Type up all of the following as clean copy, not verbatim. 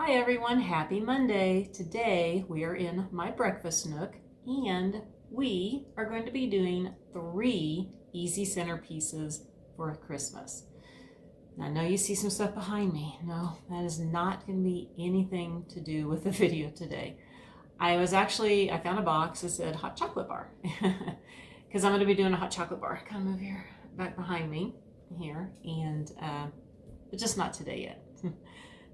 Hi everyone, happy Monday. Today we are in my breakfast nook and we are going to be doing 3 easy centerpieces for Christmas. Now, I know you see some stuff behind me. No, that is not going to be anything to do with the video today. I found a box that said hot chocolate bar because I'm going to be doing a hot chocolate bar. Kind of move here, back behind me here, but just not today yet.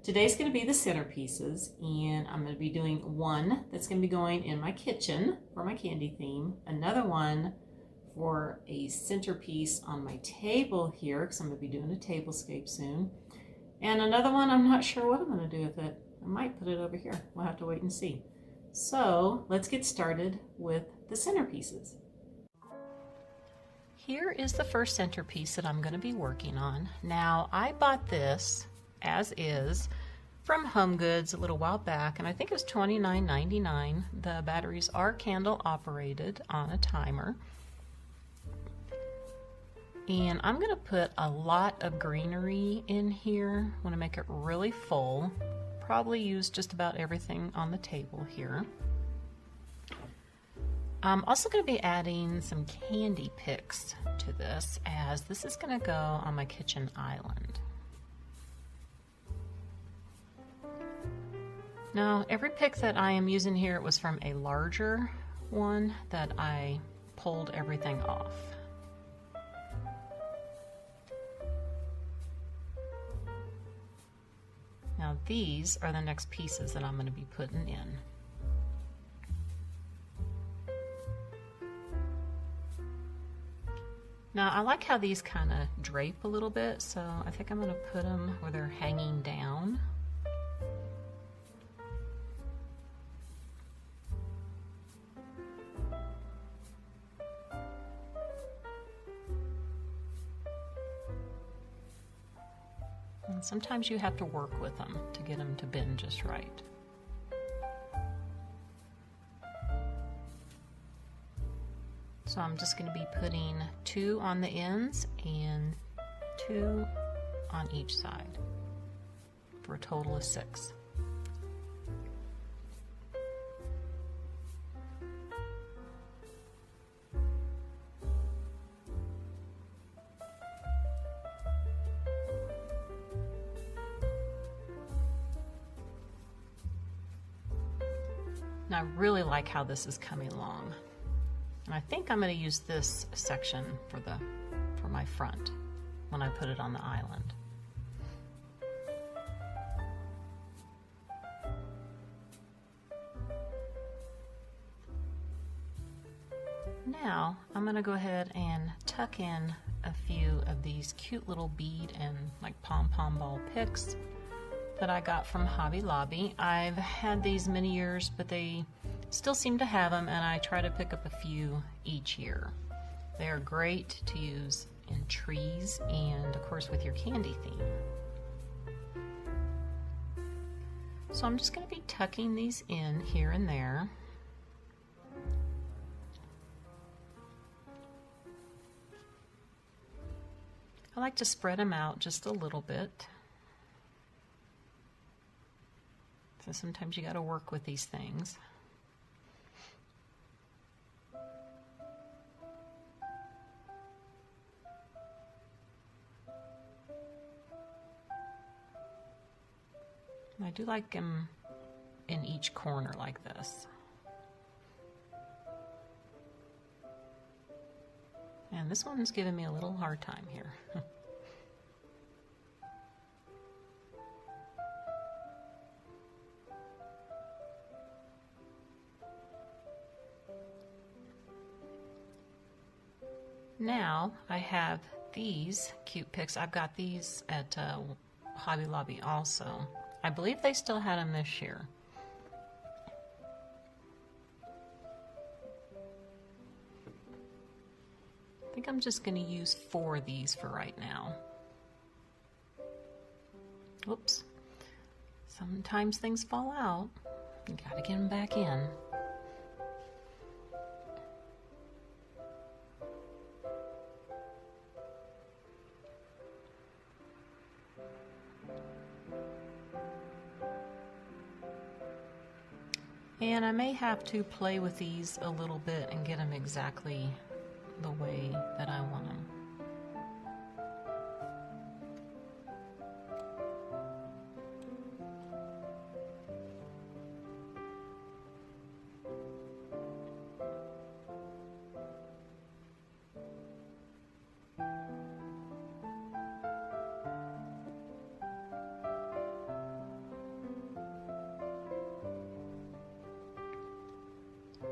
Today's going to be the centerpieces, and I'm going to be doing one that's going to be going in my kitchen for my candy theme, another one for a centerpiece on my table here because I'm going to be doing a tablescape soon, and another one I'm not sure what I'm going to do with it. I might put it over here. We'll have to wait and see. So let's get started with the centerpieces. Here is the first centerpiece that I'm going to be working on. Now, I bought this as is from Home Goods a little while back, and I think it was $29.99. The batteries are candle operated on a timer. And I'm going to put a lot of greenery in here. I want to make it really full. Probably use just about everything on the table here. I'm also going to be adding some candy picks to this, as this is going to go on my kitchen island. Now, every pick that I am using here was from a larger one that I pulled everything off. Now, these are the next pieces that I'm going to be putting in. Now, I like how these kind of drape a little bit, so I think I'm going to put them where they're hanging down. And sometimes you have to work with them to get them to bend just right. So I'm just going to be putting 2 on the ends and 2 on each side for a total of 6. And I really like how this is coming along. And I think I'm going to use this section for my front when I put it on the island. Now I'm going to go ahead and tuck in a few of these cute little bead and like pom-pom ball picks that I got from Hobby Lobby. I've had these many years, but they still seem to have them, and I try to pick up a few each year. They are great to use in trees and, of course, with your candy theme. So I'm just going to be tucking these in here and there. I like to spread them out just a little bit. So sometimes you got to work with these things. I do like them in each corner like this. And this one's giving me a little hard time here. Now I have these cute picks. I've got these at Hobby Lobby also. I believe they still had them this year. I think I'm just going to use 4 of these for right now. Whoops. Sometimes things fall out. You gotta get them back in. And I may have to play with these a little bit and get them exactly the way that I want them.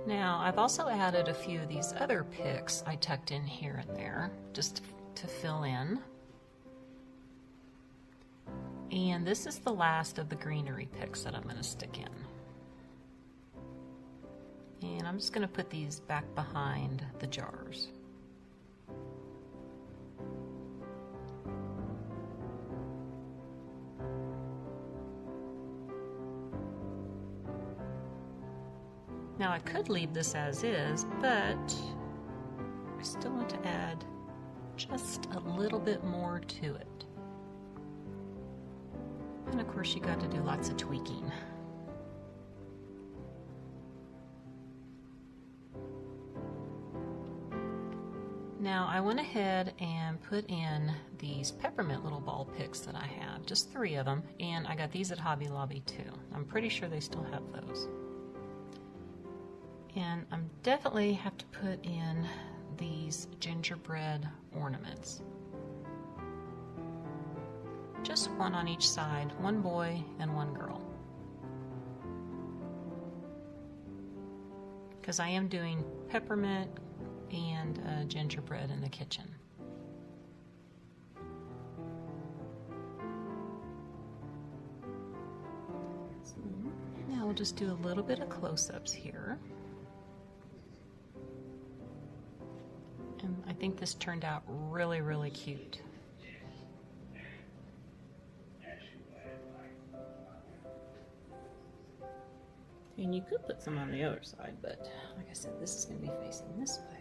Now, I've also added a few of these other picks I tucked in here and there, just to fill in. And this is the last of the greenery picks that I'm going to stick in. And I'm just going to put these back behind the jars. Now I could leave this as is, but I still want to add just a little bit more to it. And of course you got to do lots of tweaking. Now I went ahead and put in these peppermint little ball picks that I have, just 3 of them, and I got these at Hobby Lobby too. I'm pretty sure they still have those. And I'm definitely have to put in these gingerbread ornaments. Just 1 on each side, 1 boy and 1 girl. Because I am doing peppermint and gingerbread in the kitchen. Now we'll just do a little bit of close-ups here. And I think this turned out really, really cute. And you could put some on the other side, but like I said, this is going to be facing this way.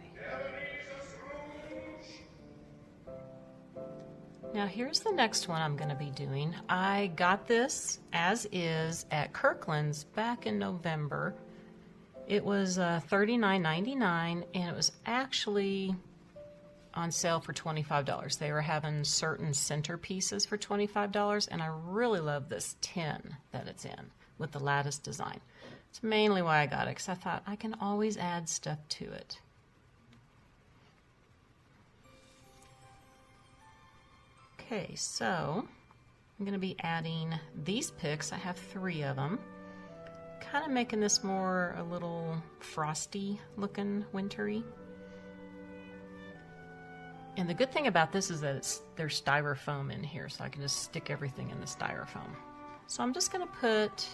Now here's the next one I'm going to be doing. I got this as is at Kirkland's back in November. It was $39.99 and it was actually on sale for $25. They were having certain centerpieces for $25, and I really love this tin that it's in with the lattice design. It's mainly why I got it, because I thought I can always add stuff to it. Okay, so I'm going to be adding these picks. I have 3 of them. Kind of making this more a little frosty looking, wintry. And the good thing about this is that there's styrofoam in here, so I can just stick everything in the styrofoam. So I'm just going to put,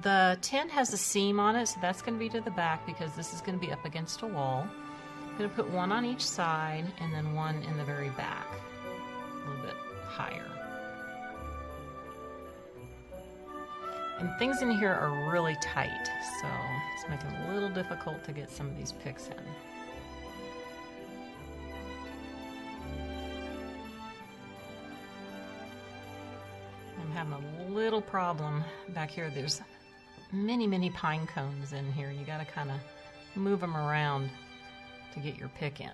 the tin has a seam on it, so that's going to be to the back because this is going to be up against a wall. I'm going to put 1 on each side and then 1 in the very back, a little bit higher. And things in here are really tight, so it's making it a little difficult to get some of these picks in. Having a little problem back here. There's many pine cones in here. You got to kind of move them around to get your pick in.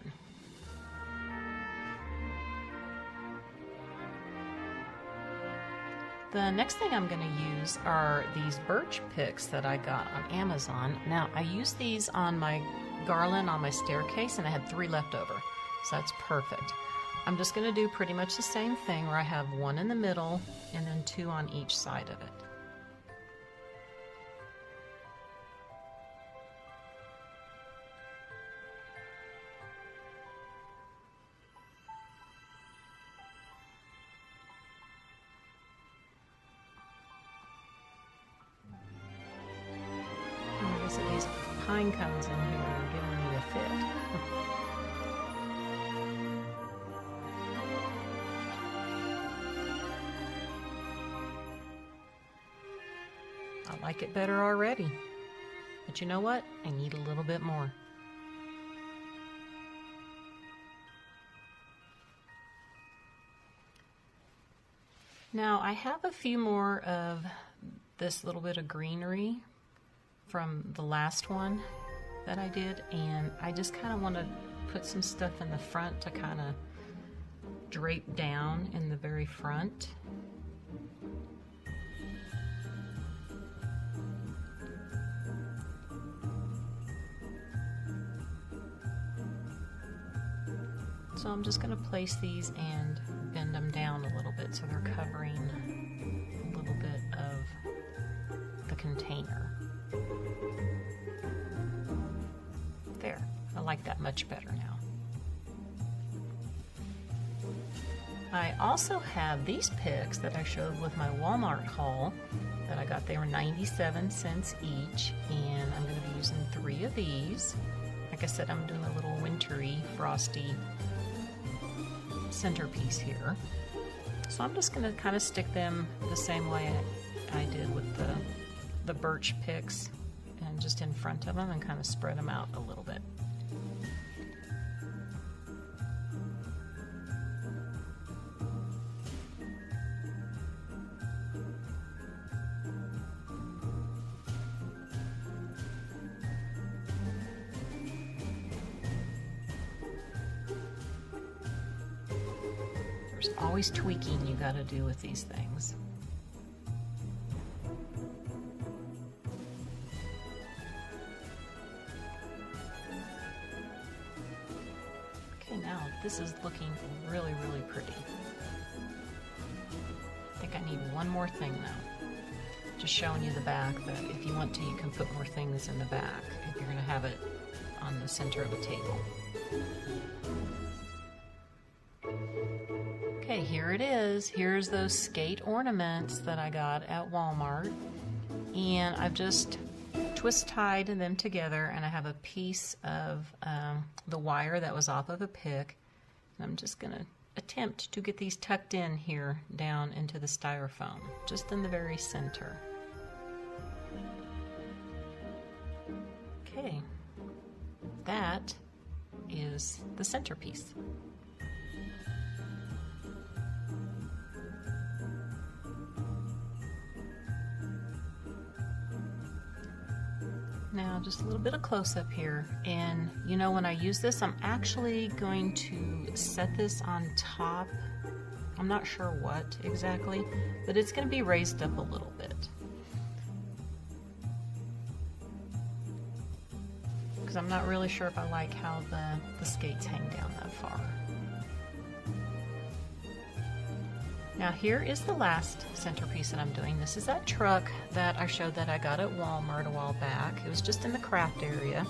The next thing I'm going to use are these birch picks that I got on Amazon. Now I used these on my garland on my staircase and I had 3 left over, so that's perfect. I'm just going to do pretty much the same thing where I have 1 in the middle and then 2 on each side of it. Like I said, these pine cones in here are giving me a fit. I like it better already, but you know what? I need a little bit more. Now I have a few more of this little bit of greenery from the last one that I did, and I just kind of want to put some stuff in the front to kind of drape down in the very front. So I'm just going to place these and bend them down a little bit so they're covering a little bit of the container. There, I like that much better now. I also have these picks that I showed with my Walmart haul that I got. They were 97 cents each, and I'm going to be using 3 of these. Like I said, I'm doing a little wintry, frosty centerpiece here. So I'm just going to kind of stick them the same way I did with the birch picks, and just in front of them and kind of spread them out a little bit. There's always tweaking you got to do with these things. Okay, now this is looking really, really pretty. I think I need one more thing now. Just showing you the back, that if you want to, you can put more things in the back if you're going to have it on the center of a table. Okay, here it is. Here's those skate ornaments that I got at Walmart. And I've just twist tied them together, and I have a piece of the wire that was off of a pick. And I'm just going to attempt to get these tucked in here down into the styrofoam, just in the very center. Okay, that is the centerpiece. Now just a little bit of close-up here, and you know, when I use this, I'm actually going to set this on top. I'm not sure what exactly, but it's going to be raised up a little bit, because I'm not really sure if I like how the skates hang down that far. Now here is the last centerpiece that I'm doing. This is that truck that I showed that I got at Walmart a while back. It was just in the craft area.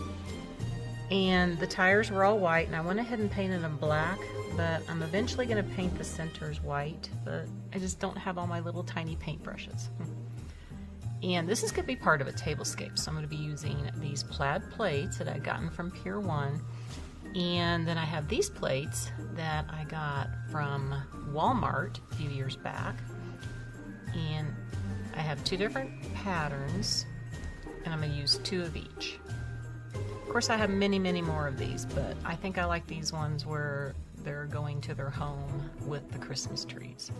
And the tires were all white, and I went ahead and painted them black, but I'm eventually going to paint the centers white, but I just don't have all my little tiny paintbrushes. And this is going to be part of a tablescape, so I'm going to be using these plaid plates that I've gotten from Pier 1. And then I have these plates that I got from Walmart a few years back. And I have 2 different patterns, and I'm going to use 2 of each. Of course, I have many, many more of these, but I think I like these ones where they're going to their home with the Christmas trees.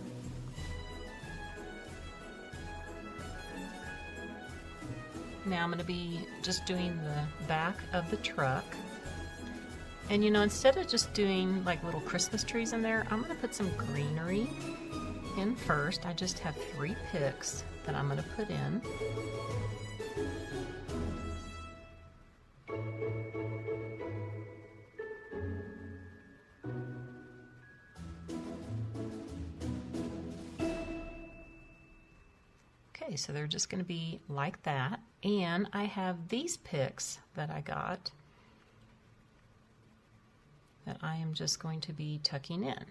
Now I'm going to be just doing the back of the truck. And you know, instead of just doing like little Christmas trees in there, I'm going to put some greenery in first. I just have 3 picks that I'm going to put in. Okay, so they're just going to be like that. And I have these picks that I got that I am just going to be tucking in.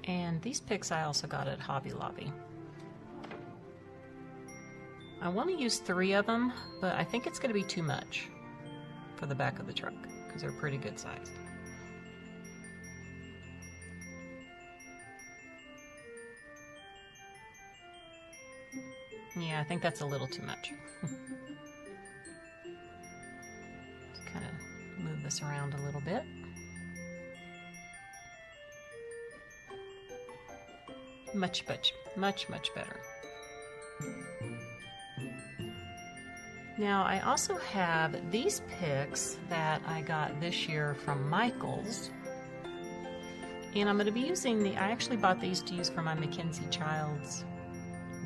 And these picks I also got at Hobby Lobby. I want to use 3 of them, but I think it's going to be too much for the back of the truck because they're pretty good sized. Yeah, I think that's a little too much. Move this around a little bit. Much better. Now I also have these picks that I got this year from Michaels. And I'm going to be using I actually bought these to use for my Mackenzie Childs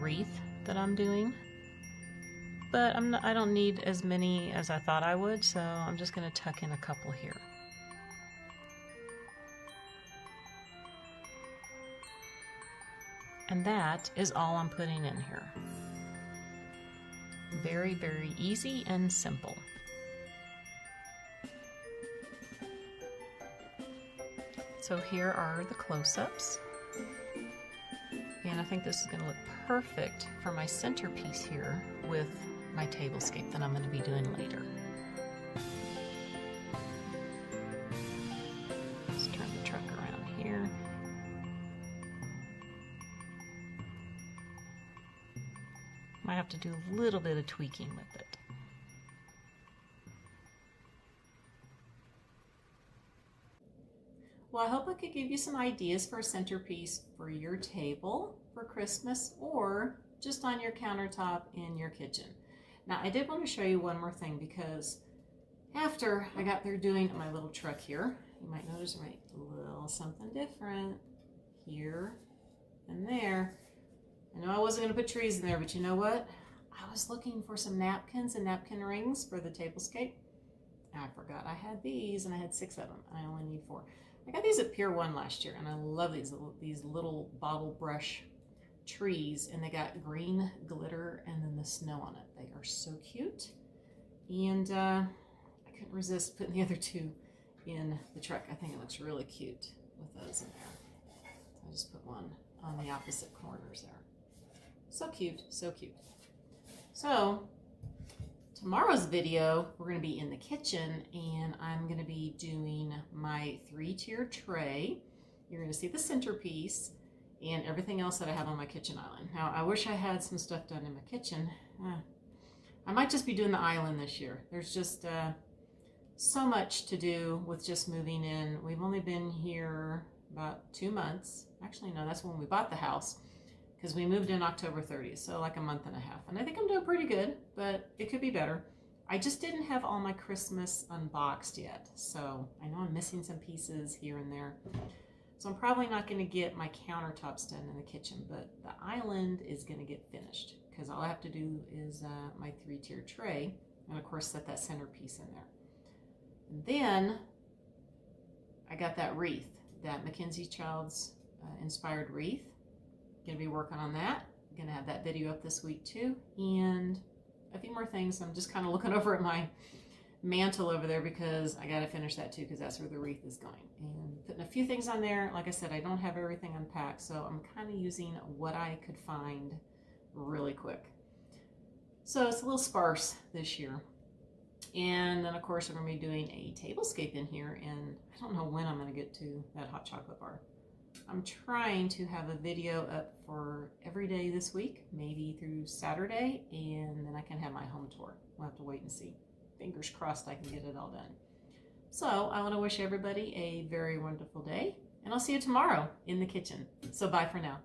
wreath that I'm doing. But I don't need as many as I thought I would, so I'm just going to tuck in a couple here. And that is all I'm putting in here. Very easy and simple. So here are the close-ups. And I think this is going to look perfect for my centerpiece here with my tablescape that I'm going to be doing later. Let's turn the truck around here. Might have to do a little bit of tweaking with it. Well, I hope I could give you some ideas for a centerpiece for your table for Christmas or just on your countertop in your kitchen. Now, I did want to show you one more thing because after I got through doing my little truck here, you might notice a little something different here and there. I know I wasn't going to put trees in there, but you know what? I was looking for some napkins and napkin rings for the tablescape. And I forgot I had these, and I had 6 of them. I only need 4. I got these at Pier 1 last year, and I love these little bottle brush trees, and they got green glitter and then the snow on it. They are so cute. And I couldn't resist putting the other 2 in the truck. I think it looks really cute with those in there. So I just put one on the opposite corners there. So cute, so cute. So tomorrow's video, we're going to be in the kitchen, and I'm going to be doing my 3-tier tray. You're going to see the centerpiece and everything else that I have on my kitchen island. Now, I wish I had some stuff done in my kitchen. I might just be doing the island this year. There's just so much to do with just moving in. We've only been here about 2 months. Actually, no, that's when we bought the house, because we moved in October 30th, so like a month and a half. And I think I'm doing pretty good, but it could be better. I just didn't have all my Christmas unboxed yet, so I know I'm missing some pieces here and there. So I'm probably not going to get my countertops done in the kitchen, but the island is going to get finished, because all I have to do is my 3-tier tray, and of course set that centerpiece in there. And then I got that wreath, that Mackenzie Childs inspired wreath. Gonna be working on that. Gonna have that video up this week too, and a few more things. I'm just kind of looking over at my mantle over there because I gotta finish that too, because that's where the wreath is going. And putting a few things on there. Like I said, I don't have everything unpacked, so I'm kind of using what I could find really quick. So it's a little sparse this year. And then of course we're gonna be doing a tablescape in here, and I don't know when I'm gonna get to that hot chocolate bar. I'm trying to have a video up for every day this week, maybe through Saturday, and then I can have my home tour. We'll have to wait and see. Fingers crossed I can get it all done. So I want to wish everybody a very wonderful day, and I'll see you tomorrow in the kitchen. So bye for now.